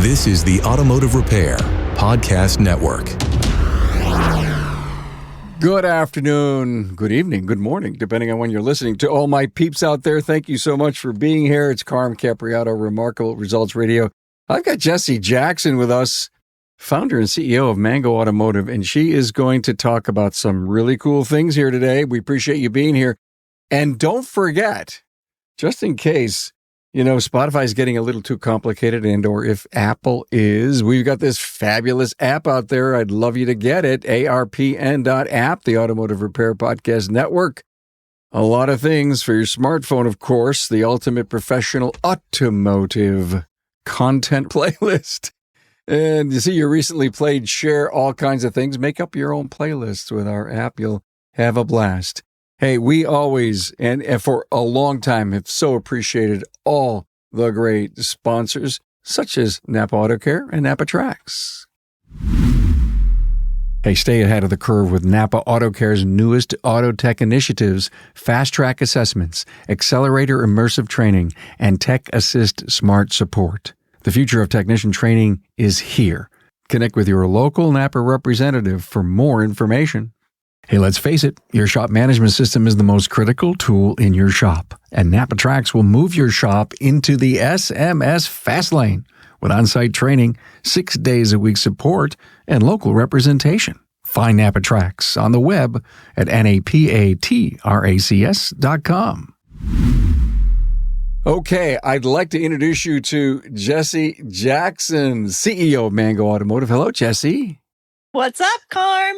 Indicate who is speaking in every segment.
Speaker 1: This is the Automotive Repair Podcast Network.
Speaker 2: Good afternoon, good evening, good morning, depending on when you're listening. To all my peeps out there, thank you so much for being here. It's Carm Capriotto, Remarkable Results Radio. I've got Jessie Jackson with us, founder and CEO of Mango Automotive, and she is going to talk about some really cool things here today. We appreciate you being here. And don't forget, just in case, Spotify is getting a little too complicated, and or if Apple is, we've got this fabulous app out there. I'd love you to get it. ARPN.app, the Automotive Repair Podcast Network. A lot of things for your smartphone, of course. The ultimate professional automotive content playlist. And you see, you recently played Share all kinds of things. Make up your own playlists with our app. You'll have a blast. Hey, we always, and for a long time, have so appreciated all the great sponsors, such as NAPA Auto Care and NAPA Tracks. Hey, stay ahead of the curve with NAPA Auto Care's newest auto tech initiatives, Fast Track Assessments, Accelerator Immersive Training, and Tech Assist Smart Support. The future of technician training is here. Connect with your local NAPA representative for more information. Hey, let's face it, your shop management system is the most critical tool in your shop, and NAPA Tracks will move your shop into the SMS fast lane with on-site training, 6 days a week support, and local representation. Find NAPA Tracks on the web at napatracs.com. Okay, I'd like to introduce you to Jessie Jackson, CEO of Mango Automotive. Hello, Jessie.
Speaker 3: What's up, Carm?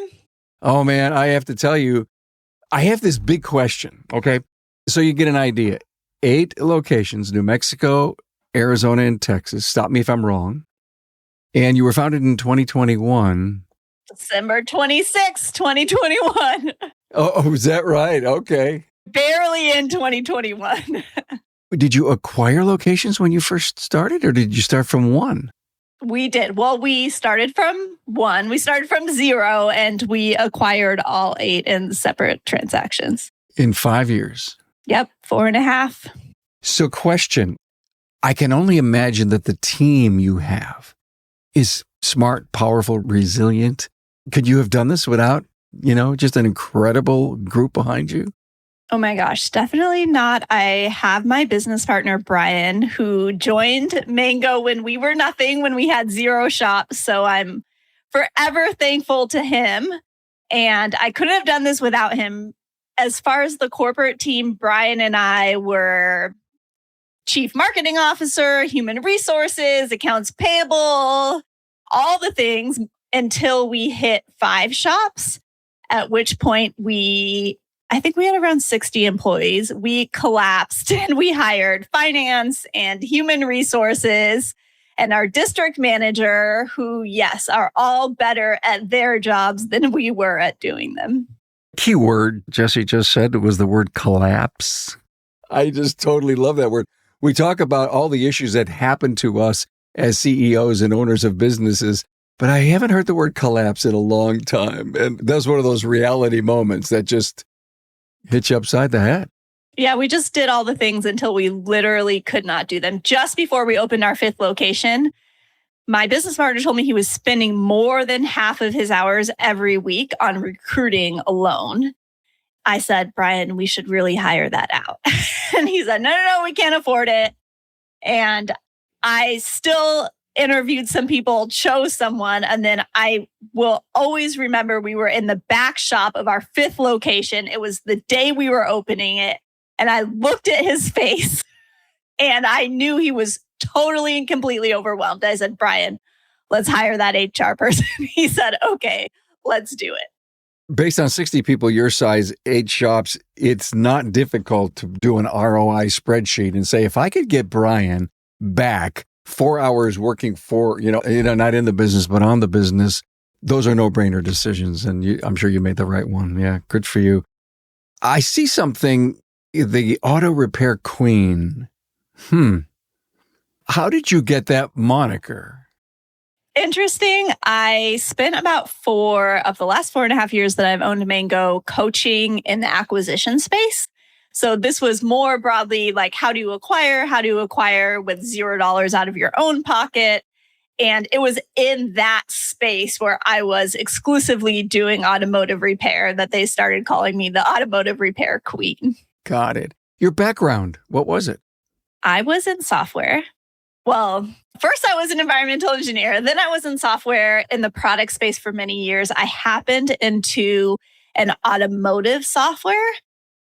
Speaker 2: Oh, man, I have to tell you, I have this big question, okay? So you get an idea. 8 locations, New Mexico, Arizona, and Texas. Stop me if I'm wrong. And you were founded in 2021.
Speaker 3: December 26, 2021.
Speaker 2: Oh, is that right? Okay.
Speaker 3: Barely in 2021.
Speaker 2: Did you acquire locations when you first started, or did you start from one?
Speaker 3: We did. Well, we started from one. We started from 0, and we acquired all 8 in separate transactions.
Speaker 2: In 5 years?
Speaker 3: Yep, 4.5.
Speaker 2: So question, I can only imagine that the team you have is smart, powerful, resilient. Could you have done this without, just an incredible group behind you?
Speaker 3: Oh my gosh, definitely not. I have my business partner, Brian, who joined Mango when we were nothing, when we had 0 shops. So I'm forever thankful to him. And I couldn't have done this without him. As far as the corporate team, Brian and I were chief marketing officer, human resources, accounts payable, all the things until we hit 5 shops, at which point I think we had around 60 employees. We collapsed and we hired finance and human resources and our district manager, who, yes, are all better at their jobs than we were at doing them.
Speaker 2: Key word Jessie just said was the word collapse. I just totally love that word. We talk about all the issues that happen to us as CEOs and owners of businesses, but I haven't heard the word collapse in a long time. And that's one of those reality moments that just hit you upside the head.
Speaker 3: Yeah, we just did all the things until we literally could not do them. Just before we opened our 5th location, my business partner told me he was spending more than half of his hours every week on recruiting alone. I said, Brian, we should really hire that out. And he said, no, we can't afford it. And I still interviewed some people, chose someone, and then I will always remember we were in the back shop of our 5th location. It was the day we were opening it, and I looked at his face, and I knew he was totally and completely overwhelmed. I said, Brian, let's hire that HR person. He said, okay, let's do it.
Speaker 2: Based on 60 people your size, 8 shops, it's not difficult to do an ROI spreadsheet and say, if I could get Brian back 4 hours working for, not in the business, but on the business, those are no-brainer decisions. And I'm sure you made the right one. Yeah, good for you. I see something, the auto repair queen. How did you get that moniker?
Speaker 3: Interesting. I spent about 4 of the last 4.5 years that I've owned Mango coaching in the acquisition space. So this was more broadly like how do you acquire with $0 out of your own pocket. And it was in that space where I was exclusively doing automotive repair that they started calling me the automotive repair queen.
Speaker 2: Got it. Your background, what was it?
Speaker 3: I was in software. Well, first I was an environmental engineer. Then I was in software in the product space for many years. I happened into an automotive software.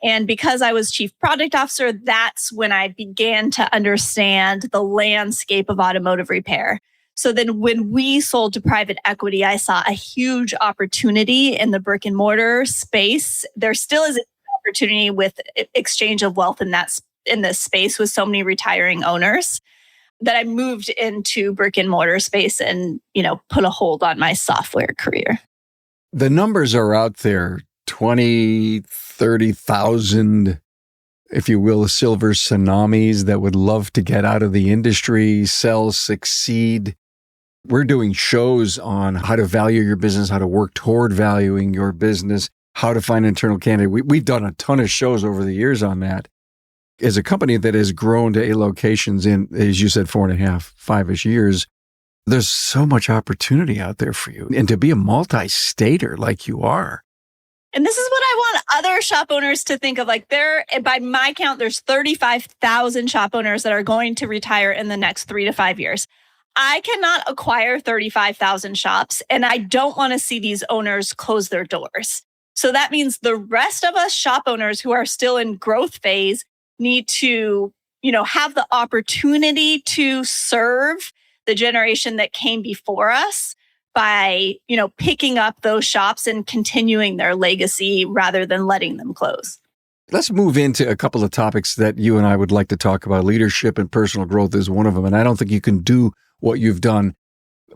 Speaker 3: And because I was chief product officer, that's when I began to understand the landscape of automotive repair. So then when we sold to private equity, I saw a huge opportunity in the brick and mortar space. There still is an opportunity with exchange of wealth in this space with so many retiring owners that I moved into brick and mortar space and, put a hold on my software career.
Speaker 2: The numbers are out there, 20, 30,000, if you will, silver tsunamis that would love to get out of the industry, sell, succeed. We're doing shows on how to value your business, how to work toward valuing your business, how to find an internal candidate. We've done a ton of shows over the years on that. As a company that has grown to 8 locations in, as you said, 4.5, 5-ish years, there's so much opportunity out there for you. And to be a multi-stater like you are.
Speaker 3: And this is what I want other shop owners to think of. By my count, there's 35,000 shop owners that are going to retire in the next 3 to 5 years. I cannot acquire 35,000 shops, and I don't want to see these owners close their doors. So that means the rest of us shop owners who are still in growth phase need to, have the opportunity to serve the generation that came before us by, picking up those shops and continuing their legacy rather than letting them close.
Speaker 2: Let's move into a couple of topics that you and I would like to talk about. Leadership and personal growth is one of them. And I don't think you can do what you've done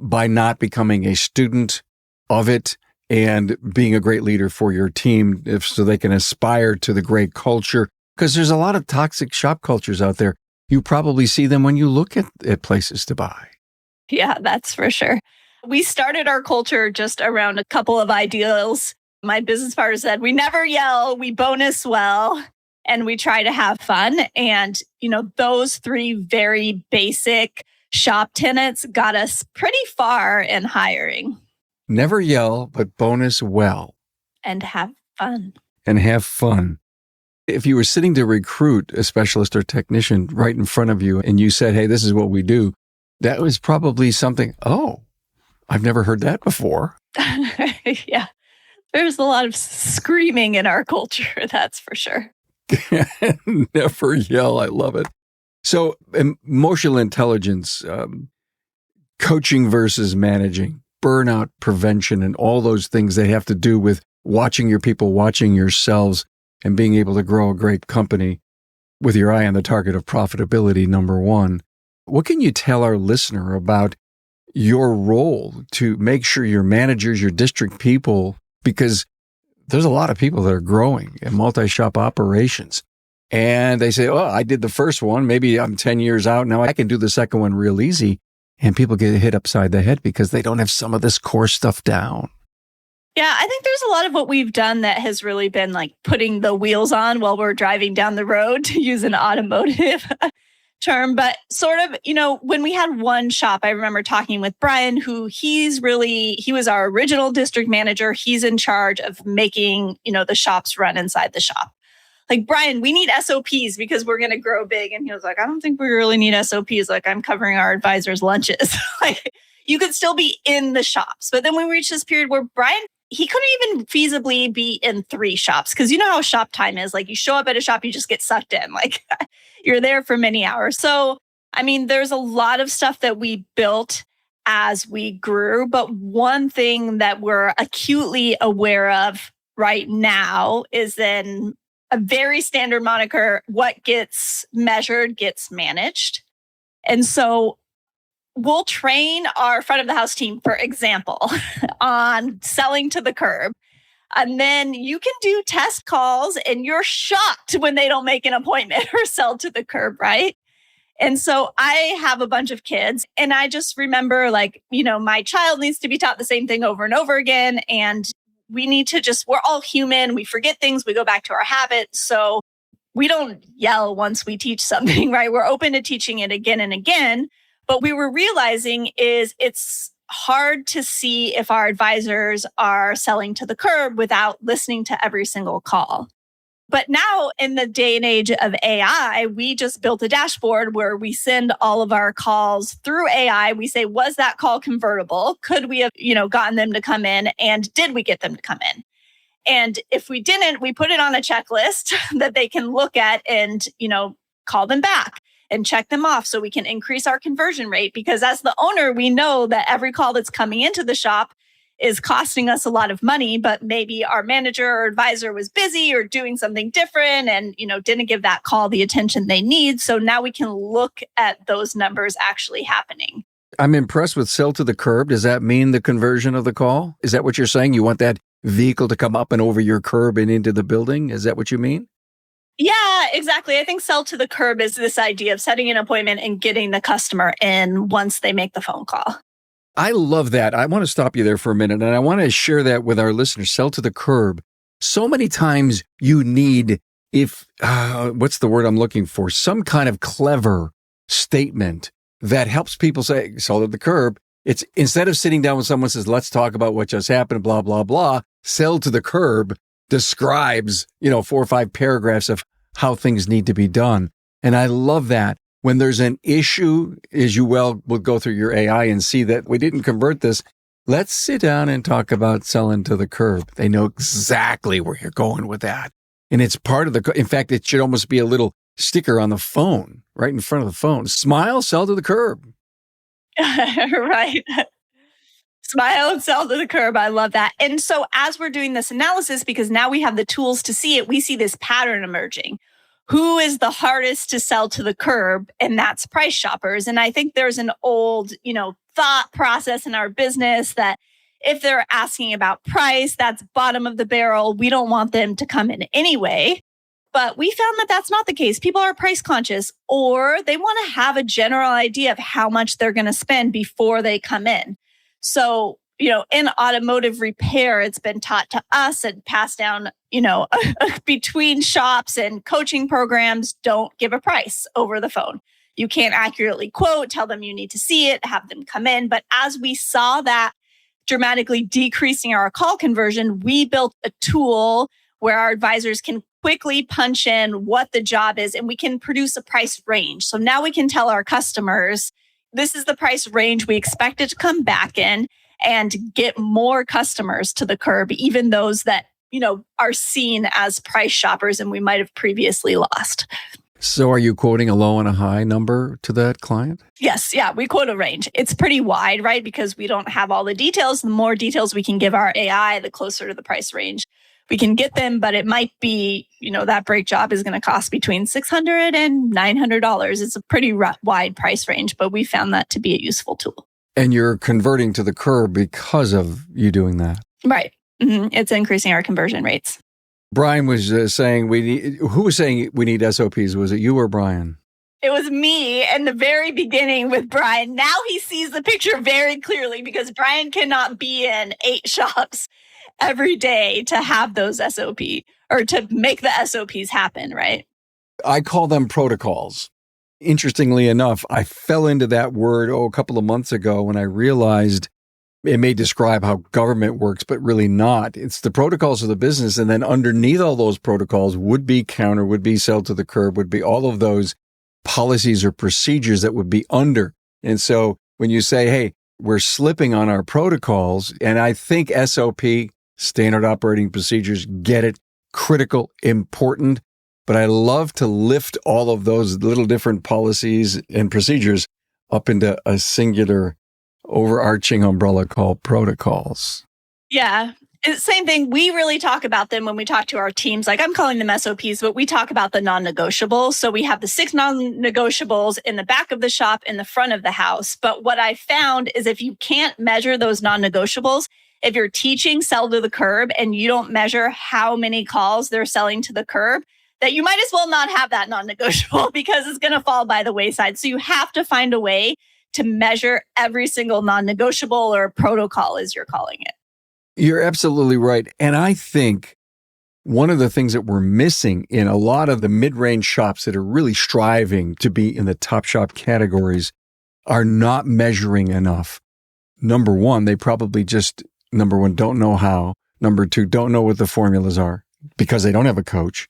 Speaker 2: by not becoming a student of it and being a great leader for your team so they can aspire to the great culture. Because there's a lot of toxic shop cultures out there. You probably see them when you look at places to buy.
Speaker 3: Yeah, that's for sure. We started our culture just around a couple of ideals. My business partner said, we never yell, we bonus well, and we try to have fun. And, those 3 very basic shop tenets got us pretty far in hiring.
Speaker 2: Never yell, but bonus well.
Speaker 3: And have fun.
Speaker 2: And have fun. If you were sitting to recruit a specialist or technician right in front of you and you said, hey, this is what we do, that was probably something, oh, I've never heard that before.
Speaker 3: Yeah. There's a lot of screaming in our culture, that's for sure.
Speaker 2: Never yell. I love it. So emotional intelligence, coaching versus managing, burnout prevention, and all those things that have to do with watching your people, watching yourselves, and being able to grow a great company with your eye on the target of profitability, number one. What can you tell our listener about your role to make sure your managers, your district people, because there's a lot of people that are growing in multi-shop operations. And they say, oh, I did the first one. Maybe I'm 10 years out. Now I can do the second one real easy. And people get hit upside the head because they don't have some of this core stuff down.
Speaker 3: Yeah, I think there's a lot of what we've done that has really been like putting the wheels on while we're driving down the road, to use an automotive term. But sort of, when we had one shop, I remember talking with Brian, who he was our original district manager. He's in charge of making, the shops run inside the shop. Like, Brian, we need SOPs because we're going to grow big. And he was like, I don't think we really need SOPs. Like, I'm covering our advisors' lunches. Like, you could still be in the shops. But then we reached this period where Brian, he couldn't even feasibly be in 3 shops. Because you know how shop time is. Like, you show up at a shop, you just get sucked in. Like, you're there for many hours. So, there's a lot of stuff that we built as we grew. But one thing that we're acutely aware of right now is then a very standard moniker, what gets measured gets managed. And so we'll train our front of the house team, for example, on selling to the curb. And then you can do test calls and you're shocked when they don't make an appointment or sell to the curb, right? And so I have a bunch of kids and I just remember my child needs to be taught the same thing over and over again. And we need to we're all human. We forget things. We go back to our habits. So we don't yell once we teach something, right? We're open to teaching it again and again. But we were realizing is it's hard to see if our advisors are selling to the curb without listening to every single call. But now in the day and age of AI, we just built a dashboard where we send all of our calls through AI. We say, was that call convertible? Could we have, gotten them to come in? And did we get them to come in? And if we didn't, we put it on a checklist that they can look at and, call them back and check them off so we can increase our conversion rate. Because as the owner, we know that every call that's coming into the shop is costing us a lot of money, but maybe our manager or advisor was busy or doing something different and, didn't give that call the attention they need. So now we can look at those numbers actually happening.
Speaker 2: I'm impressed with sell to the curb. Does that mean the conversion of the call? Is that what you're saying? You want that vehicle to come up and over your curb and into the building? Is that what you mean?
Speaker 3: Yeah, exactly. I think sell to the curb is this idea of setting an appointment and getting the customer in once they make the phone call.
Speaker 2: I love that. I want to stop you there for a minute, and I want to share that with our listeners. Sell to the curb. So many times you need, what's the word I'm looking for? Some kind of clever statement that helps people say, sell to the curb. It's instead of sitting down with someone who says, let's talk about what just happened, blah, blah, blah. Sell to the curb describes, 4 or 5 paragraphs of how things need to be done. And I love that. When there's an issue, as you will go through your AI and see that we didn't convert this, let's sit down and talk about selling to the curb. They know exactly where you're going with that. And it's part of in fact, it should almost be a little sticker on the phone, right in front of the phone. Smile, sell to the curb.
Speaker 3: Right. Smile and sell to the curb. I love that. And so as we're doing this analysis, because now we have the tools to see it, we see this pattern emerging. Who is the hardest to sell to the curb? And that's price shoppers. And I think there's an old, thought process in our business that if they're asking about price, that's bottom of the barrel. We don't want them to come in anyway. But we found that that's not the case. People are price conscious, or they want to have a general idea of how much they're going to spend before they come in. So, in automotive repair, it's been taught to us and passed down, between shops and coaching programs, don't give a price over the phone. You can't accurately quote, tell them you need to see it, have them come in. But as we saw that dramatically decreasing our call conversion, we built a tool where our advisors can quickly punch in what the job is and we can produce a price range. So now we can tell our customers, this is the price range we expect it to come back in and get more customers to the curb, even those that, are seen as price shoppers and we might have previously lost.
Speaker 2: So are you quoting a low and a high number to that client?
Speaker 3: Yes. Yeah. We quote a range. It's pretty wide, right? Because we don't have all the details. The more details we can give our AI, the closer to the price range we can get them. But it might be, that brake job is going to cost between $600 and $900. It's a pretty wide price range, but we found that to be a useful tool.
Speaker 2: And you're converting to the curb because of you doing that.
Speaker 3: Right. Mm-hmm. It's increasing our conversion rates.
Speaker 2: Brian was saying who was saying we need SOPs? Was it you or Brian?
Speaker 3: It was me in the very beginning with Brian. Now he sees the picture very clearly because Brian cannot be in 8 shops every day to have those SOP or to make the SOPs happen, right?
Speaker 2: I call them protocols. Interestingly enough, I fell into that word a couple of months ago when I realized it may describe how government works, but really not. It's the protocols of the business. And then underneath all those protocols would be counter, would be sell to the curb, would be all of those policies or procedures that would be under. And so when you say, hey, we're slipping on our protocols, and I think SOP, standard operating procedures, get it, critical, important. But I love to lift all of those little different policies and procedures up into a singular overarching umbrella called protocols.
Speaker 3: Yeah. Same thing. We really talk about them when we talk to our teams. Like I'm calling them SOPs, but we talk about the non-negotiables. So we have the 6 non-negotiables in the back of the shop, in the front of the house. But what I found is if you can't measure those non-negotiables, if you're teaching sell to the curb and you don't measure how many calls they're selling to the curb, that you might as well not have that non-negotiable because it's going to fall by the wayside. So you have to find a way to measure every single non-negotiable or protocol, as you're calling it.
Speaker 2: You're absolutely right. And I think one of the things that we're missing in a lot of the mid-range shops that are really striving to be in the top shop categories are not measuring enough. Number one, they probably don't know how. Number two, don't know what the formulas are because they don't have a coach.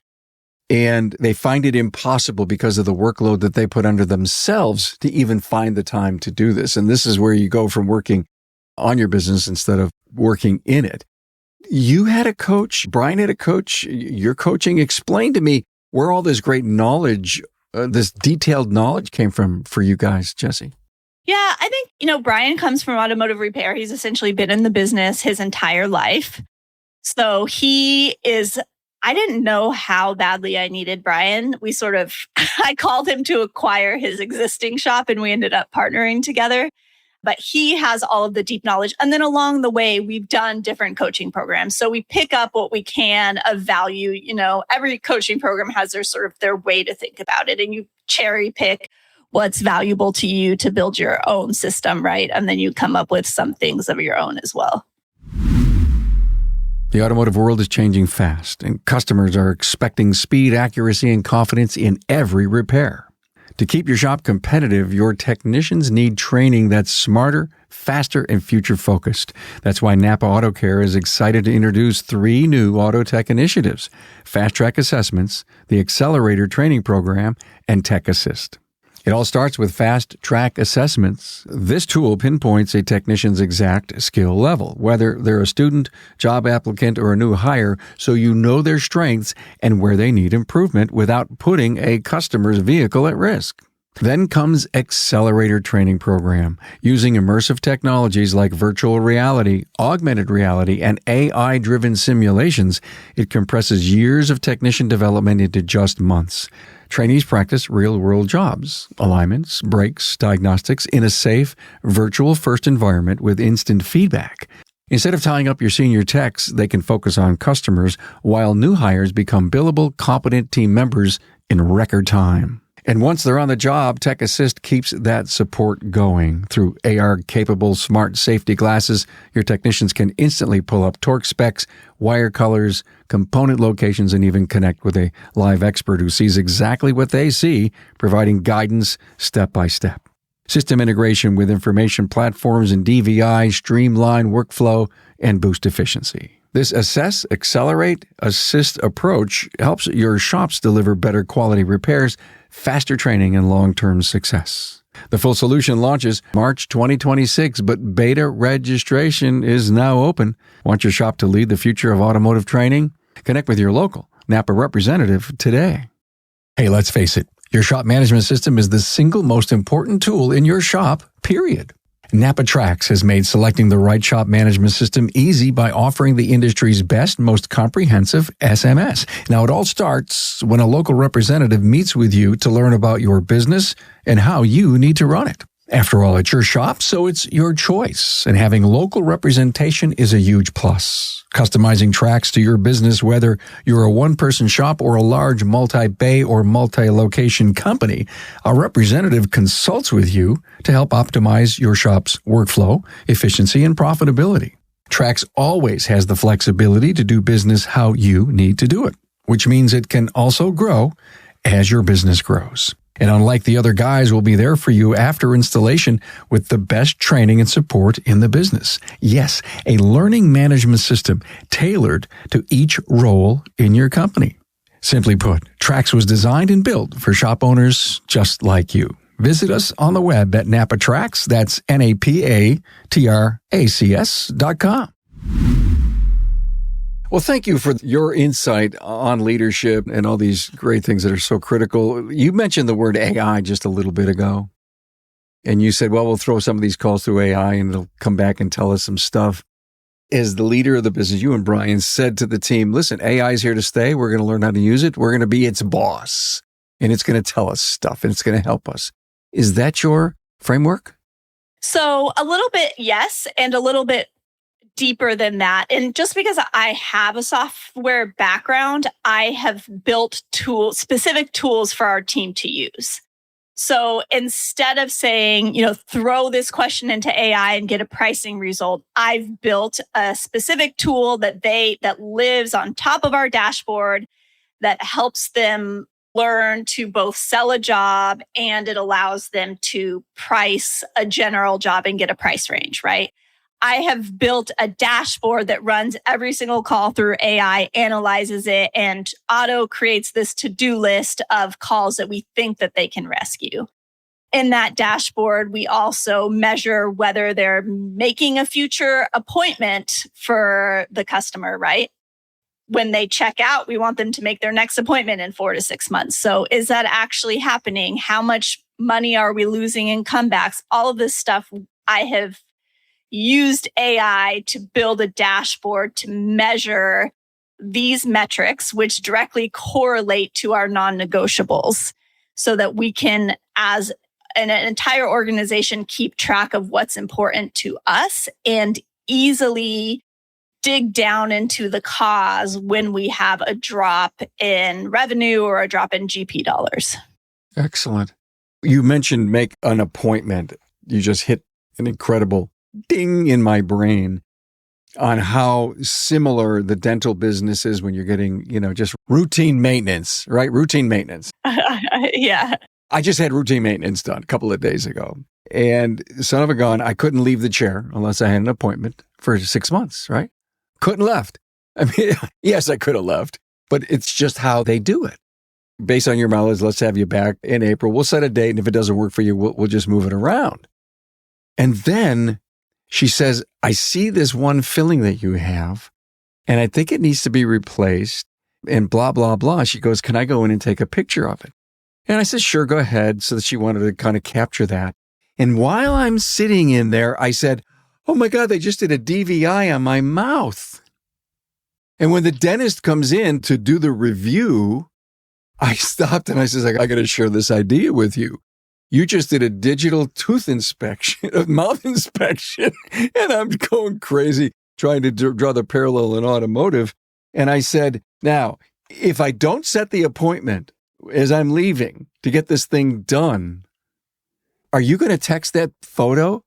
Speaker 2: And they find it impossible because of the workload that they put under themselves to even find the time to do this. And this is where you go from working on your business instead of working in it. You had a coach, Brian had a coach, you're coaching. Explain to me where all this great knowledge, this detailed knowledge came from for you guys, Jesse.
Speaker 3: Yeah, I think, Brian comes from automotive repair. He's essentially been in the business his entire life. So I didn't know how badly I needed Brian. I called him to acquire his existing shop and we ended up partnering together. But he has all of the deep knowledge. And then along the way, we've done different coaching programs. So we pick up what we can of value. Every coaching program has their way to think about it. And you cherry pick what's valuable to you to build your own system, right? And then you come up with some things of your own as well.
Speaker 2: The automotive world is changing fast, and customers are expecting speed, accuracy, and confidence in every repair. To keep your shop competitive, your technicians need training that's smarter, faster, and future-focused. That's why NAPA Auto Care is excited to introduce 3 new auto tech initiatives: Fast Track Assessments, the Accelerator Training Program, and Tech Assist. It all starts with Fast Track Assessments. This tool pinpoints a technician's exact skill level, whether they're a student, job applicant, or a new hire, so you know their strengths and where they need improvement without putting a customer's vehicle at risk. Then comes Accelerator Training Program. Using immersive technologies like virtual reality, augmented reality, and AI-driven simulations, it compresses years of technician development into just months. Trainees practice real-world jobs, alignments, brakes, diagnostics in a safe, virtual-first environment with instant feedback. Instead of tying up your senior techs, they can focus on customers while new hires become billable, competent team members in record time. And once they're on the job, Tech Assist keeps that support going. Through AR-capable smart safety glasses, your technicians can instantly pull up torque specs, wire colors, component locations, and even connect with a live expert who sees exactly what they see, providing guidance step by step. System integration with information platforms and DVI streamline workflow and boost efficiency. This assess, accelerate, assist approach helps your shops deliver better quality repairs, faster training, and long-term success. The full solution launches March 2026, but beta registration is now open. Want your shop to lead the future of automotive training? Connect with your local NAPA representative today. Hey, let's face it, your shop management system is the single most important tool in your shop, period. NAPA Trax has made selecting the right shop management system easy by offering the industry's best, most comprehensive SMS. Now, it all starts when a local representative meets with you to learn about your business and how you need to run it. After all, it's your shop, so it's your choice, and having local representation is a huge plus. Customizing Trax to your business, whether you're a one-person shop or a large multi-bay or multi-location company, a representative consults with you to help optimize your shop's workflow, efficiency, and profitability. Trax always has the flexibility to do business how you need to do it, which means it can also grow as your business grows. And unlike the other guys, will be there for you after installation with the best training and support in the business. Yes, a learning management system tailored to each role in your company. Simply put, Trax was designed and built for shop owners just like you. Visit us on the web at NAPA Trax, that's NAPATRACS.com. Well, thank you for your insight on leadership and all these great things that are so critical. You mentioned the word AI just a little bit ago, and you said, well, we'll throw some of these calls through AI and it'll come back and tell us some stuff. As the leader of the business, you and Brian said to the team, listen, AI is here to stay. We're going to learn how to use it. We're going to be its boss, and it's going to tell us stuff, and it's going to help us. Is that your framework?
Speaker 3: So a little bit, yes, and a little bit deeper than that. And just because I have a software background, I have built specific tools for our team to use. So instead of saying, throw this question into AI and get a pricing result, I've built a specific tool that lives on top of our dashboard that helps them learn to both sell a job and it allows them to price a general job and get a price range, right? I have built a dashboard that runs every single call through AI, analyzes it, and auto creates this to-do list of calls that we think that they can rescue. In that dashboard, we also measure whether they're making a future appointment for the customer, right? When they check out, we want them to make their next appointment in 4 to 6 months. So is that actually happening? How much money are we losing in comebacks? All of this stuff, I have used AI to build a dashboard to measure these metrics, which directly correlate to our non-negotiables, so that we can, as an entire organization, keep track of what's important to us and easily dig down into the cause when we have a drop in revenue or a drop in GP dollars.
Speaker 2: Excellent. You mentioned make an appointment. You just hit an incredible ding in my brain on how similar the dental business is when you're getting, just routine maintenance, right? Routine maintenance.
Speaker 3: Yeah.
Speaker 2: I just had routine maintenance done a couple of days ago. And son of a gun, I couldn't leave the chair unless I had an appointment for 6 months, right? Couldn't left. I mean, yes, I could have left, but it's just how they do it. Based on your mileage, let's have you back in April. We'll set a date, and if it doesn't work for you, we'll just move it around. And then she says, I see this one filling that you have, and I think it needs to be replaced, and blah, blah, blah. She goes, can I go in and take a picture of it? And I said, sure, go ahead. So that she wanted to kind of capture that. And while I'm sitting in there, I said, oh my God, they just did a DVI on my mouth. And when the dentist comes in to do the review, I stopped and I says, I got to share this idea with you. You just did a digital tooth inspection, a mouth inspection, and I'm going crazy trying to draw the parallel in automotive. And I said, now, if I don't set the appointment as I'm leaving to get this thing done, are you going to text that photo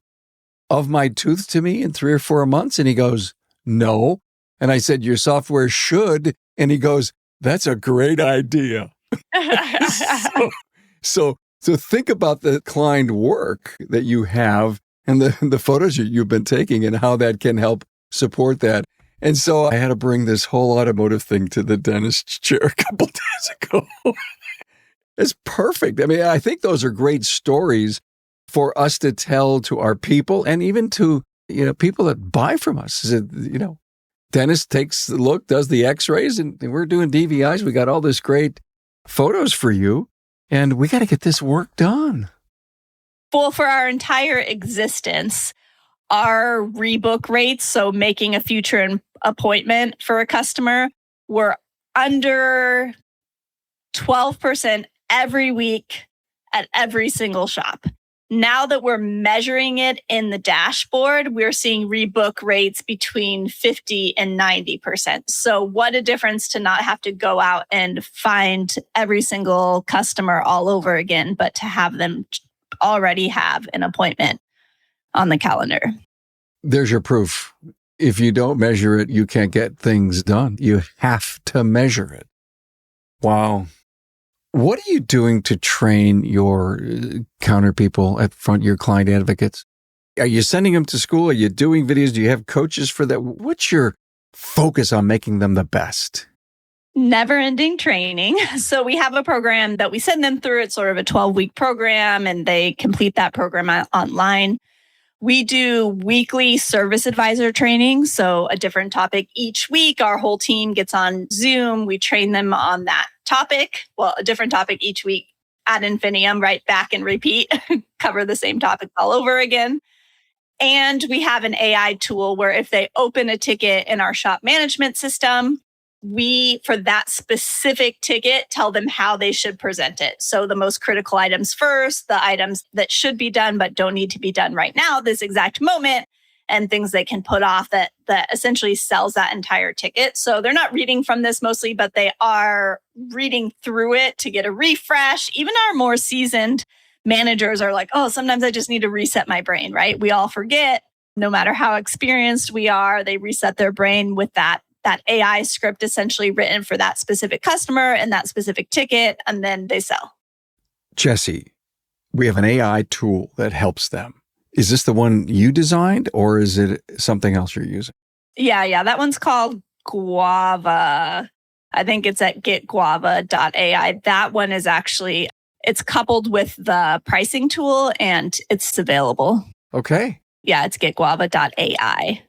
Speaker 2: of my tooth to me in 3 or 4 months? And he goes, no. And I said, your software should. And he goes, that's a great idea. So think about the client work that you have and the photos you've been taking and how that can help support that. And so I had to bring this whole automotive thing to the dentist's chair a couple days ago. It's perfect. I mean, I think those are great stories for us to tell to our people and even to, people that buy from us. Dentist takes a look, does the x-rays, and we're doing DVIs. We got all this great photos for you, and we got to get this work done.
Speaker 3: Well, for our entire existence, our rebook rates, so making a future appointment for a customer, were under 12% every week at every single shop. Now that we're measuring it in the dashboard, we're seeing rebook rates between 50 and 90%. So what a difference to not have to go out and find every single customer all over again, but to have them already have an appointment on the calendar.
Speaker 2: There's your proof. If you don't measure it, you can't get things done. You have to measure it. Wow. What are you doing to train your counter people at front, your client advocates? Are you sending them to school? Are you doing videos? Do you have coaches for that? What's your focus on making them the best?
Speaker 3: Never-ending training. So we have a program that we send them through. It's sort of a 12-week program, and they complete that program online. We do weekly service advisor training. So a different topic each week. Our whole team gets on Zoom. We train them on that topic. Well, a different topic each week ad infinitum, right back and repeat, cover the same topic all over again. And we have an AI tool where if they open a ticket in our shop management system, we, for that specific ticket, tell them how they should present it. So the most critical items first, the items that should be done but don't need to be done right now, this exact moment, and things they can put off that essentially sells that entire ticket. So they're not reading from this mostly, but they are reading through it to get a refresh. Even our more seasoned managers are like, oh, sometimes I just need to reset my brain, right? We all forget, no matter how experienced we are, they reset their brain with that that AI script essentially written for that specific customer and that specific ticket, and then they sell.
Speaker 2: Jesse, we have an AI tool that helps them. Is this the one you designed or is it something else you're using?
Speaker 3: Yeah. That one's called Guava. I think it's at getguava.ai. That one is actually, it's coupled with the pricing tool and it's available.
Speaker 2: Okay.
Speaker 3: Yeah, it's getguava.ai.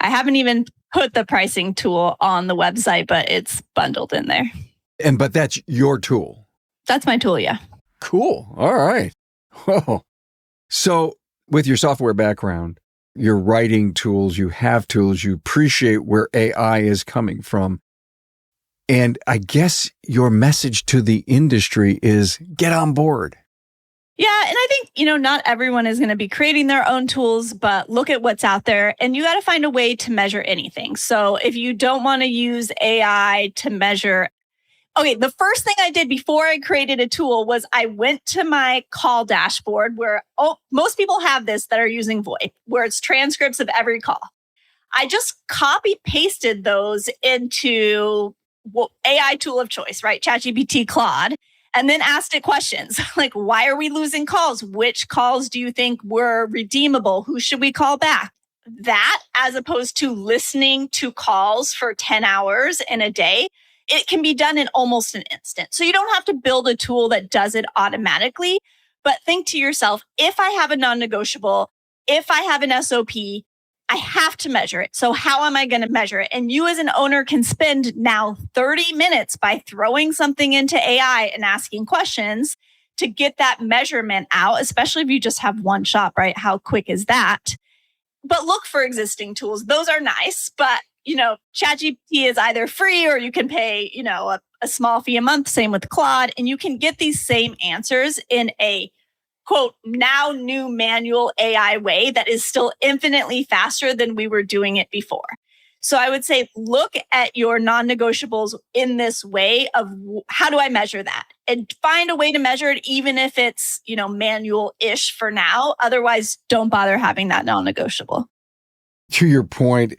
Speaker 3: I haven't even put the pricing tool on the website, but it's bundled in there.
Speaker 2: But that's your tool.
Speaker 3: That's my tool, yeah.
Speaker 2: Cool. All right. Whoa. So with your software background, your writing tools, you have tools, you appreciate where AI is coming from. And I guess your message to the industry is get on board.
Speaker 3: Yeah. And I think, not everyone is going to be creating their own tools, but look at what's out there and you got to find a way to measure anything. So if you don't want to use AI to measure, okay, the first thing I did before I created a tool was I went to my call dashboard where most people have this that are using VoIP, where it's transcripts of every call. I just copy pasted those into AI tool of choice, right? ChatGPT, Claude, and then asked it questions like, why are we losing calls? Which calls do you think were redeemable? Who should we call back? That, as opposed to listening to calls for 10 hours in a day, it can be done in almost an instant. So you don't have to build a tool that does it automatically, but think to yourself, if I have a non-negotiable, if I have an SOP, I have to measure it. So how am I going to measure it? And you as an owner can spend now 30 minutes by throwing something into AI and asking questions to get that measurement out, especially if you just have one shop, right? How quick is that? But look for existing tools. Those are nice, but ChatGPT is either free or you can pay, a small fee a month. Same with Claude. And you can get these same answers in a quote, now new manual AI way that is still infinitely faster than we were doing it before. So I would say, look at your non-negotiables in this way of how do I measure that? And find a way to measure it, even if it's, manual-ish for now. Otherwise, don't bother having that non-negotiable.
Speaker 2: To your point,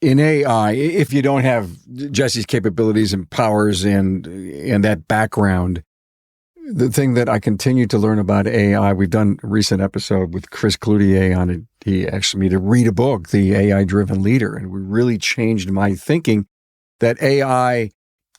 Speaker 2: in AI, if you don't have Jesse's capabilities and powers and that background, the thing that I continue to learn about AI, we've done a recent episode with Chris Cloutier on it. He asked me to read a book, The AI-Driven Leader, and we really changed my thinking that AI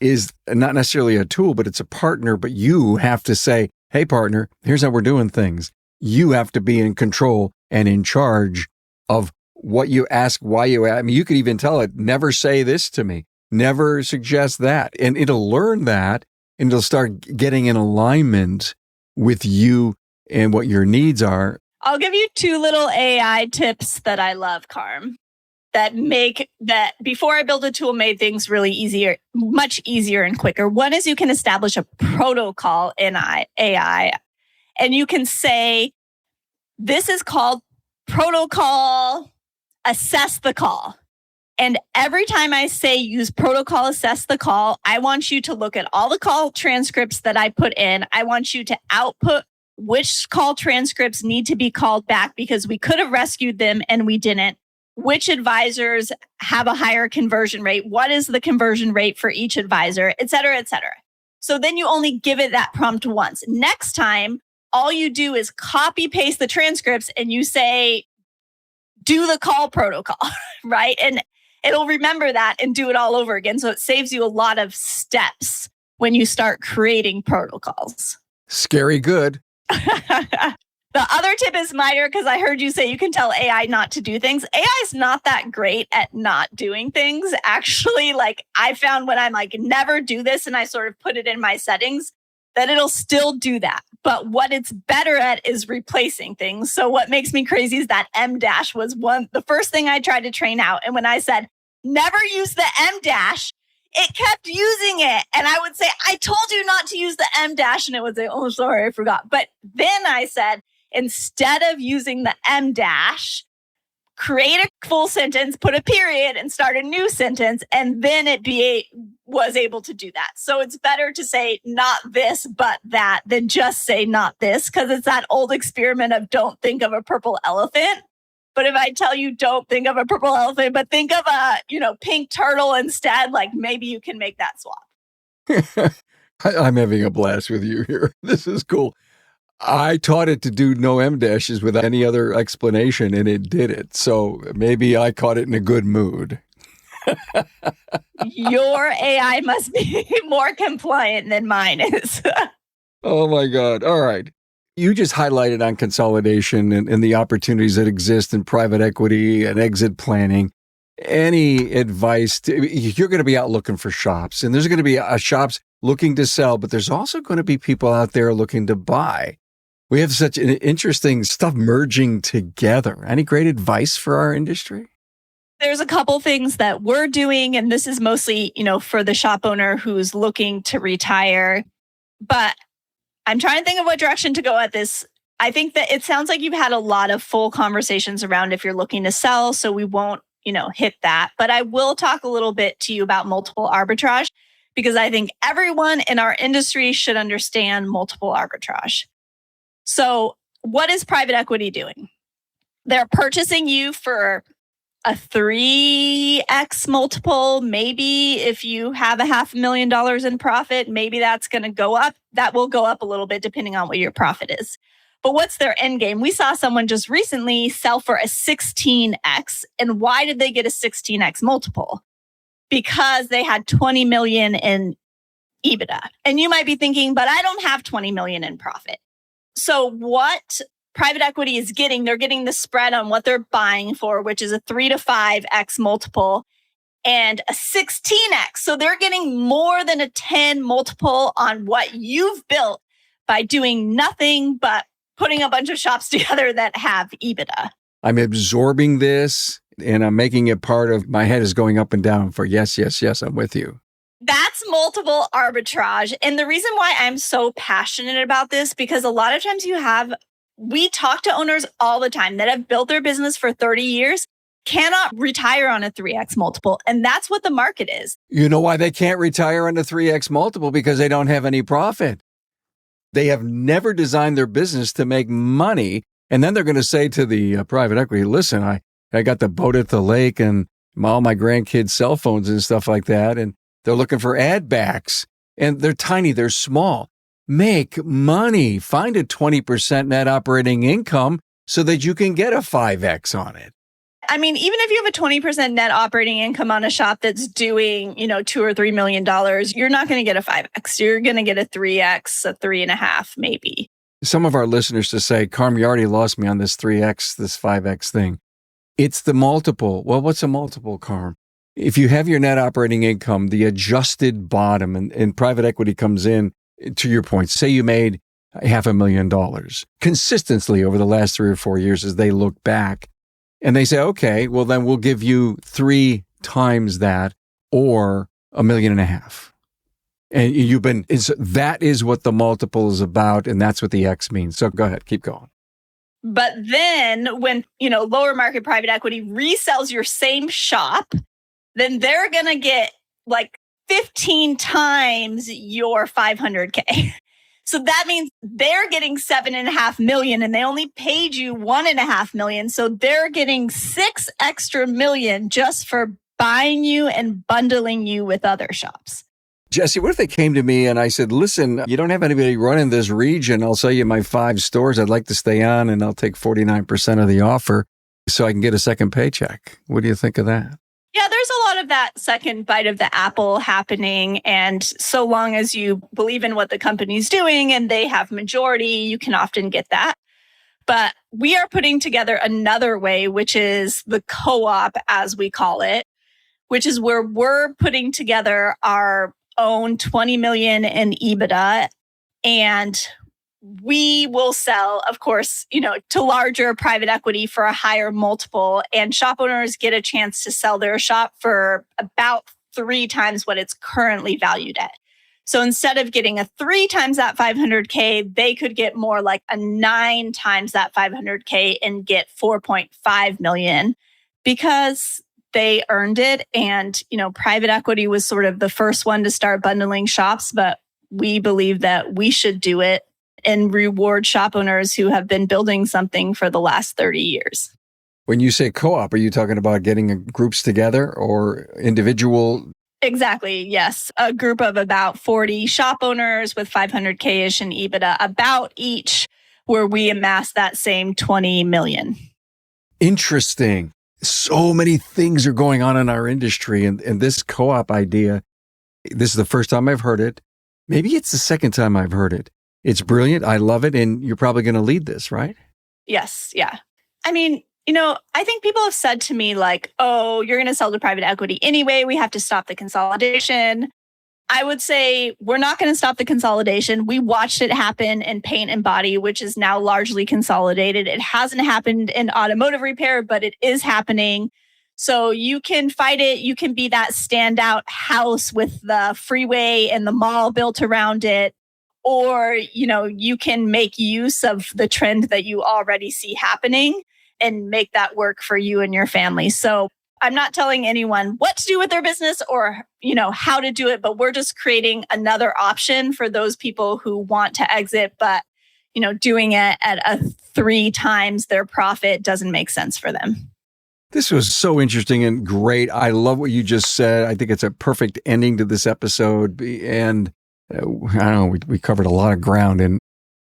Speaker 2: is not necessarily a tool, but it's a partner, but you have to say, hey, partner, here's how we're doing things. You have to be in control and in charge of what you ask, why you ask. I mean, you could even tell it, never say this to me, never suggest that. And it'll learn that and it'll start getting in alignment with you and what your needs are.
Speaker 3: I'll give you 2 little AI tips that I love, Carm, that make that before I build a tool made things really easier, much easier and quicker. One is you can establish a protocol in AI and you can say, this is called protocol assess the call. And every time I say use protocol assess the call, I want you to look at all the call transcripts that I put in. I want you to output which call transcripts need to be called back because we could have rescued them and we didn't. Which advisors have a higher conversion rate? What is the conversion rate for each advisor, et cetera, et cetera. So then you only give it that prompt once. Next time, all you do is copy paste the transcripts and you say, do the call protocol, right? And it'll remember that and do it all over again. So it saves you a lot of steps when you start creating protocols.
Speaker 2: Scary good.
Speaker 3: The other tip is minor because I heard you say you can tell AI not to do things. AI is not that great at not doing things. Actually, I found when I'm never do this and I sort of put it in my settings, that it'll still do that. But what it's better at is replacing things. So what makes me crazy is that M dash was the first thing I tried to train out. And when I said, never use the M dash, it kept using it. And I would say, I told you not to use the M dash. And it would say, oh, sorry, I forgot. But then I said, instead of using the M dash, create a full sentence, put a period and start a new sentence. And then it was able to do that. So it's better to say not this, but that than just say not this. Cause it's that old experiment of don't think of a purple elephant. But if I tell you don't think of a purple elephant, but think of a, pink turtle instead, like maybe you can make that swap.
Speaker 2: I'm having a blast with you here. This is cool. I taught it to do no M dashes without any other explanation, and it did it. So maybe I caught it in a good mood.
Speaker 3: Your AI must be more compliant than mine is.
Speaker 2: Oh, my God. All right. You just highlighted on consolidation and the opportunities that exist in private equity and exit planning. Any advice? You're going to be out looking for shops, and there's going to be shops looking to sell, but there's also going to be people out there looking to buy. We have such an interesting stuff merging together. Any great advice for our industry?
Speaker 3: There's a couple things that we're doing, and this is mostly, for the shop owner who's looking to retire. But I'm trying to think of what direction to go at this. I think that it sounds like you've had a lot of full conversations around if you're looking to sell, so we won't, hit that. But I will talk a little bit to you about multiple arbitrage, because I think everyone in our industry should understand multiple arbitrage. So what is private equity doing? They're purchasing you for a 3x multiple. Maybe if you have $500,000 in profit, maybe that's going to go up. That will go up a little bit depending on what your profit is. But what's their end game? We saw someone just recently sell for a 16x. And why did they get a 16x multiple? Because they had 20 million in EBITDA. And you might be thinking, but I don't have 20 million in profit. So what private equity is getting, they're getting the spread on what they're buying for, which is a 3 to 5x multiple and a 16x. So they're getting more than a 10 multiple on what you've built by doing nothing but putting a bunch of shops together that have EBITDA.
Speaker 2: I'm absorbing this and I'm making it part of my head is going up and down for yes, I'm with you.
Speaker 3: That's multiple arbitrage. And the reason why I'm so passionate about this, because a lot of times we talk to owners all the time that have built their business for 30 years, cannot retire on a 3x multiple. And that's what the market is.
Speaker 2: You know why they can't retire on a 3x multiple? Because they don't have any profit. They have never designed their business to make money. And then they're going to say to the private equity, listen, I got the boat at the lake and all my grandkids' cell phones and stuff like that. And they're looking for ad backs. And they're tiny, they're small. Make money. Find a 20% net operating income so that you can get a 5x on it.
Speaker 3: I mean, even if you have a 20% net operating income on a shop that's doing, $2 or $3 million, you're not going to get a 5x. You're going to get a 3x, a 3.5, maybe.
Speaker 2: Some of our listeners to say, Carm, you already lost me on this 3x, this 5x thing. It's the multiple. Well, what's a multiple, Carm? If you have your net operating income, the adjusted bottom, and private equity comes in, to your point, say you made $500,000 consistently over the last 3 or 4 years as they look back. And they say, okay, well, then we'll give you 3 times that or $1.5 million. And that is what the multiple is about. And that's what the X means. So go ahead, keep going.
Speaker 3: But then when, lower market private equity resells your same shop, then they're going to get like 15 times your 500K. So that means they're getting 7.5 million and they only paid you 1.5 million. So they're getting 6 extra million just for buying you and bundling you with other shops.
Speaker 2: Jesse, what if they came to me and I said, listen, you don't have anybody running this region. I'll sell you my 5 stores. I'd like to stay on and I'll take 49% of the offer so I can get a second paycheck. What do you think of that?
Speaker 3: Yeah, there's a lot of that second bite of the apple happening. And so long as you believe in what the company's doing and they have majority, you can often get that. But we are putting together another way, which is the co-op, as we call it, which is where we're putting together our own 20 million in EBITDA. And we will sell, of course, to larger private equity for a higher multiple, and shop owners get a chance to sell their shop for about 3 times what it's currently valued at. So instead of getting a 3 times that 500K, they could get more like a 9 times that 500K and get 4.5 million because they earned it. And, private equity was sort of the first one to start bundling shops, but we believe that we should do it and reward shop owners who have been building something for the last 30 years.
Speaker 2: When you say co-op, are you talking about getting groups together or individual?
Speaker 3: Exactly. Yes. A group of about 40 shop owners with 500K-ish in EBITDA, about each, where we amass that same 20 million.
Speaker 2: Interesting. So many things are going on in our industry. And this co-op idea, this is the first time I've heard it. Maybe it's the second time I've heard it. It's brilliant. I love it. And you're probably going to lead this, right?
Speaker 3: Yes. Yeah. I mean, I think people have said to me like, oh, you're going to sell to private equity anyway. We have to stop the consolidation. I would say we're not going to stop the consolidation. We watched it happen in paint and body, which is now largely consolidated. It hasn't happened in automotive repair, but it is happening. So you can fight it. You can be that standout house with the freeway and the mall built around it. Or, you can make use of the trend that you already see happening and make that work for you and your family. So I'm not telling anyone what to do with their business or, how to do it, but we're just creating another option for those people who want to exit, but, doing it at 3 times their profit doesn't make sense for them.
Speaker 2: This was so interesting and great. I love what you just said. I think it's a perfect ending to this episode. And I don't know, we covered a lot of ground. And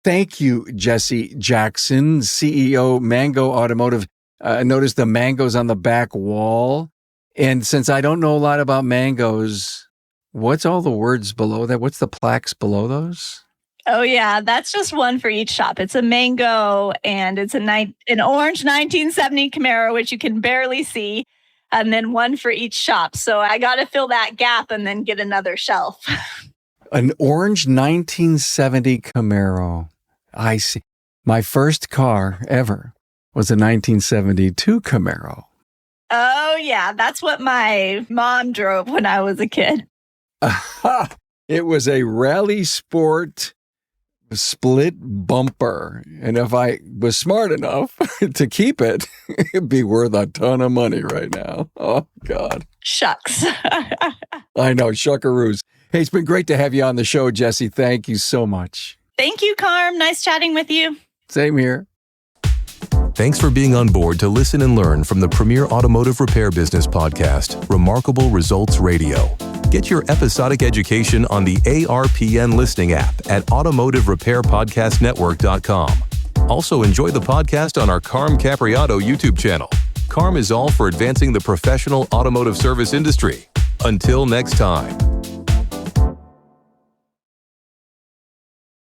Speaker 2: thank you, Jesse Jackson, CEO Mango Automotive. Notice the mangoes on the back wall. And since I don't know a lot about mangoes, what's all the words below that? What's the plaques below those?
Speaker 3: Oh, yeah. That's just one for each shop. It's a mango and it's an orange 1970 Camaro, which you can barely see, and then one for each shop. So I got to fill that gap and then get another shelf.
Speaker 2: An orange 1970 Camaro. I see. My first car ever was a 1972 Camaro.
Speaker 3: Oh, yeah. That's what my mom drove when I was a kid.
Speaker 2: It was a Rally Sport split bumper. And if I was smart enough to keep it, it'd be worth a ton of money right now. Oh, God.
Speaker 3: Shucks.
Speaker 2: I know, shuckaroos. Hey, it's been great to have you on the show, Jesse. Thank you so much.
Speaker 3: Thank you, Carm. Nice chatting with you.
Speaker 2: Same here.
Speaker 1: Thanks for being on board to listen and learn from the premier automotive repair business podcast, Remarkable Results Radio. Get your episodic education on the ARPN listening app at automotiverepairpodcastnetwork.com. Also enjoy the podcast on our Carm Capriotto YouTube channel. Carm is all for advancing the professional automotive service industry. Until next time.